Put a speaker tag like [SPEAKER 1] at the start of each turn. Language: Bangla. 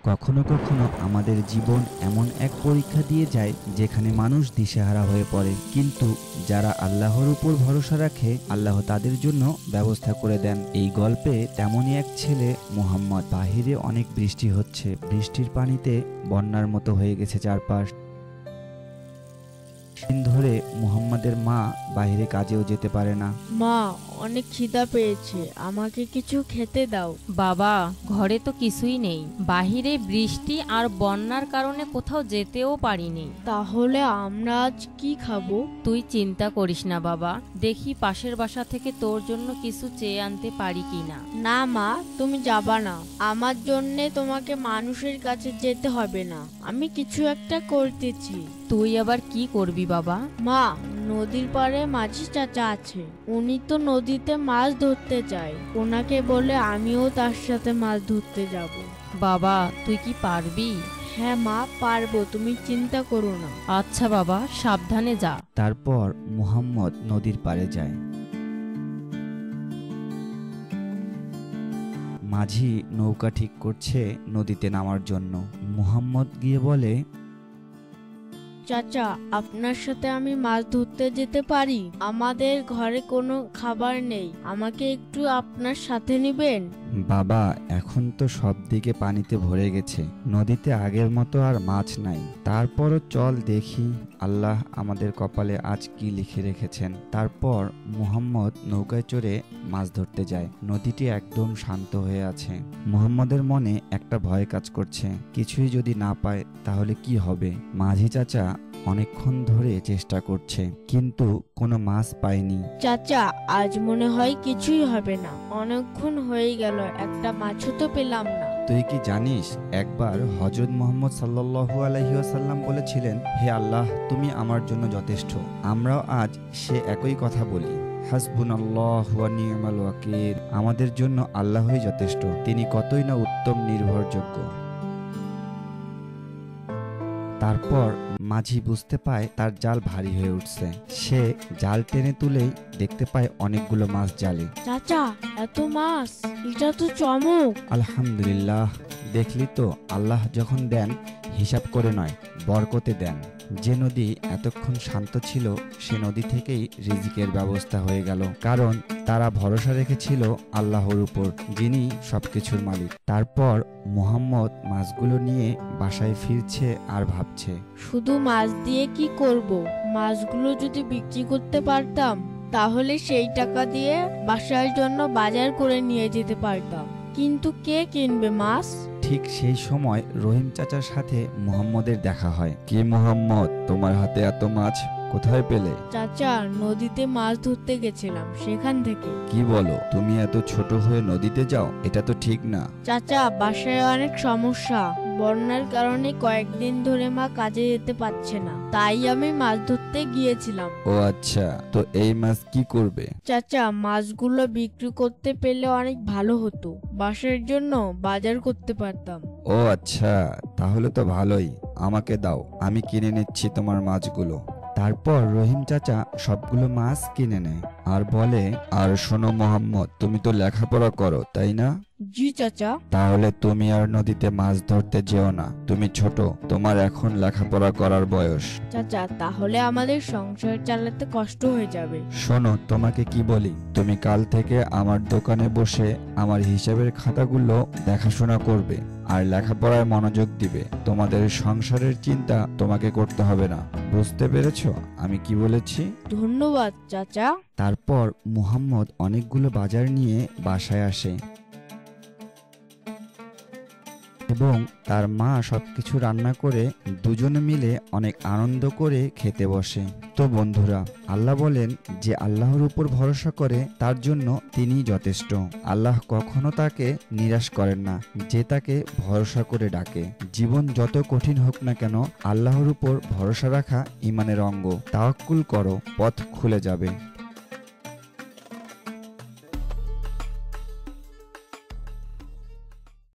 [SPEAKER 1] কখনো কখনো আমাদের জীবন এমন এক পরীক্ষা দিয়ে যায় যেখানে মানুষ দিশেহারা হয়ে পড়ে, কিন্তু যারা আল্লাহর উপর ভরসা রাখে আল্লাহ তাদের জন্য ব্যবস্থা করে দেন। এই গল্পে তেমনই এক ছেলে মুহাম্মদ। বাহিরে অনেক বৃষ্টি হচ্ছে, বৃষ্টির পানিতে বন্যার মতো হয়ে গেছে চারপাশ। দিন ধরে মুহাম্মাদের মা বাইরে কাজেও যেতে পারে না।
[SPEAKER 2] মা, অনেক খিদা পেয়েছে, আমাকে কিছু খেতে দাও।
[SPEAKER 3] বাবা, ঘরে তো কিছুই নেই, বাহিরে বৃষ্টি আর বন্যার কারণে কোথাও যেতেও পারিনি।
[SPEAKER 2] তাহলে আমরা আজ কি খাবো?
[SPEAKER 3] তুই চিন্তা করিস না বাবা, দেখি পাশের বাসা থেকে তোর জন্য কিছু চেয়ে আনতে পারি কিনা।
[SPEAKER 2] না মা, তুমি যাবা না, আমার জন্যে তোমাকে মানুষের কাছে যেতে হবে না, আমি কিছু একটা করতেছি।
[SPEAKER 3] তুই আবার কি করবি বাবা?
[SPEAKER 2] মা, নদীর পাড়ে মাঝি চাচা আছে, উনি তো নদীতে মাছ ধরতে চায়, ওনাকে বলে আমিও তার সাথে মাছ ধরতে যাব।
[SPEAKER 3] বাবা, তুই কি পারবি?
[SPEAKER 2] হ্যাঁ মা, পারবো, তুমি চিন্তা করো না।
[SPEAKER 3] আচ্ছা বাবা, সাবধানে যা।
[SPEAKER 1] তারপর মুহাম্মদ নদীর পাড়ে যায়। মাঝি নৌকা ঠিক করছে নদীতে নামার জন্য। মুহাম্মদ গিয়ে বলে,
[SPEAKER 2] চাচা, আপনার সাথে আমি মাছ ধরতে যেতে পারি? আমাদের ঘরে কোনো খাবার নেই, আমাকে একটু আপনার সাথে নিবেন?
[SPEAKER 1] বাবা, এখন তো সব দিকে পানিতে ভরে গেছে, নদীতে আগের মতো আর মাছ নাই। তারপরও চল দেখি আল্লাহ আমাদের কপালে আজ কি লিখে রেখেছেন। তারপর মুহাম্মদ নৌকায় চড়ে মাছ ধরতে যায়। নদীটি একদম শান্ত হয়ে আছে। মুহাম্মদের মনে একটা ভয় কাজ করছে, কিছুই যদি না পায় তাহলে কি হবে। মাঝি চাচা অনেকক্ষণ ধরে চেষ্টা করছে, কিন্তু কোনো মাছ পায়নি।
[SPEAKER 2] চাচা, আজ মনে হয় কিছুই হবে না, অনেকক্ষণ হয়ে গেল, একটা মাছও তো পেলাম না।
[SPEAKER 1] তুই কি জানিস, একবার হযরত মুহাম্মদ সাল্লাল্লাহু আলাইহি ওয়াসাল্লাম বলেছিলেন, হে আল্লাহ, তুমি আমার জন্য যথেষ্ট। আমরাও আজ সে একই কথা বলি, হাসবুনাল্লাহু ওয়া নি'মাল ওয়াকিল। আমাদের জন্য আল্লাহই যথেষ্ট, তিনি কতই না উত্তম নির্ভরযোগ্য। তারপর মাঝি বুঝতে পায় তার জাল ভারী হয়ে উঠছে। সে জাল টেনে তুলেই দেখতে পায় অনেকগুলো মাছ জালে।
[SPEAKER 2] চাচা, এত মাছ, এটা তো চমক।
[SPEAKER 1] আলহামদুলিল্লাহ, দেখলি তো, আল্লাহ যখন দেন হিসাব করে নয়, বরকতে দেন। যে নদী এতক্ষণ শান্ত ছিল সে নদী থেকেই রিজিকের ব্যবস্থা হয়ে গেল, কারণ তারা ভরসা রেখেছিল আল্লাহর উপর, যিনি সবকিছুর মালিক। তারপর মুহাম্মদ মাছগুলো নিয়ে বাসায় ফিরছে আর ভাবছে,
[SPEAKER 2] শুধু মাছ দিয়ে কি করব? মাছগুলো যদি বিক্রি করতে পারতাম তাহলে সেই টাকা দিয়ে বাসার জন্য বাজার করে নিয়ে যেতে পারতাম, কিন্তু কে কিনবে মাছ?
[SPEAKER 1] ঠিক সেই সময় রহিম চাচার সাথে মুহাম্মদের দেখা হয়। কি মুহাম্মদ, তোমার হাতে এত মাছ কোথায় পেলে?
[SPEAKER 2] চাচা, নদীতে মাছ ধরতে গেছিলাম, সেখান থেকে।
[SPEAKER 1] কি বলো, তুমি এত ছোট হয়ে নদীতে যাও? এটা তো ঠিক না।
[SPEAKER 2] চাচা, বাসায় অনেক সমস্যা, বন্যার কারণে কয়েকদিন ধরে মা কাজে যেতে পারছে না, তাই আমি মাছ ধরতে গিয়েছিলাম।
[SPEAKER 1] ও আচ্ছা, তো এই মাছ কি করবে?
[SPEAKER 2] চাচা, মাছগুলো বিক্রি করতে পেলে অনেক ভালো হতো, বাসার জন্য বাজার করতে পারতাম।
[SPEAKER 1] ও আচ্ছা, তাহলে তো ভালোই, আমাকে দাও, আমি কিনে নিচ্ছি তোমার মাছগুলো। তারপর রহিম চাচা সবগুলো মাছ কিনে নেয় আর বলে, আর শোনো মোহাম্মদ, তুমি তো লেখাপড়া করো তাই না?
[SPEAKER 2] জি চাচা।
[SPEAKER 1] তাহলে তুমি আর নদীতে মাছ ধরতে যেও না, তুমি ছোট, তোমার এখন লেখাপড়া করার বয়স।
[SPEAKER 2] চাচা, তাহলে আমাদের সংসার চালাতে কষ্ট হয়ে যাবে।
[SPEAKER 1] শোনো, তোমাকে কি বলি, তুমি কাল থেকে আমার দোকানে বসে আমার হিসাবের খাতাগুলো দেখাশোনা করবে আর লেখাপড়ায় মনোযোগ দিবে। তোমাদের সংসারের চিন্তা তোমাকে করতে হবে না। বুঝতে পেরেছো আমি কি বলেছি?
[SPEAKER 2] ধন্যবাদ চাচা।
[SPEAKER 1] তারপর মুহাম্মদ অনেকগুলো বাজার নিয়ে বাসায় আসে এবং তার মা সবকিছু রান্না করে দুজনে মিলে অনেক আনন্দ করে খেতে বসে। তো বন্ধুরা, আল্লাহ বলেন যে আল্লাহর উপর ভরসা করে তার জন্য তিনিই যথেষ্ট। আল্লাহ কখনো তাকে নিরাশ করেন না যে তাকে ভরসা করে ডাকে। জীবন যত কঠিন হোক না কেন, আল্লাহর উপর ভরসা রাখা ঈমানের অঙ্গ। তাওয়াক্কুল করো, পথ খুলে যাবে।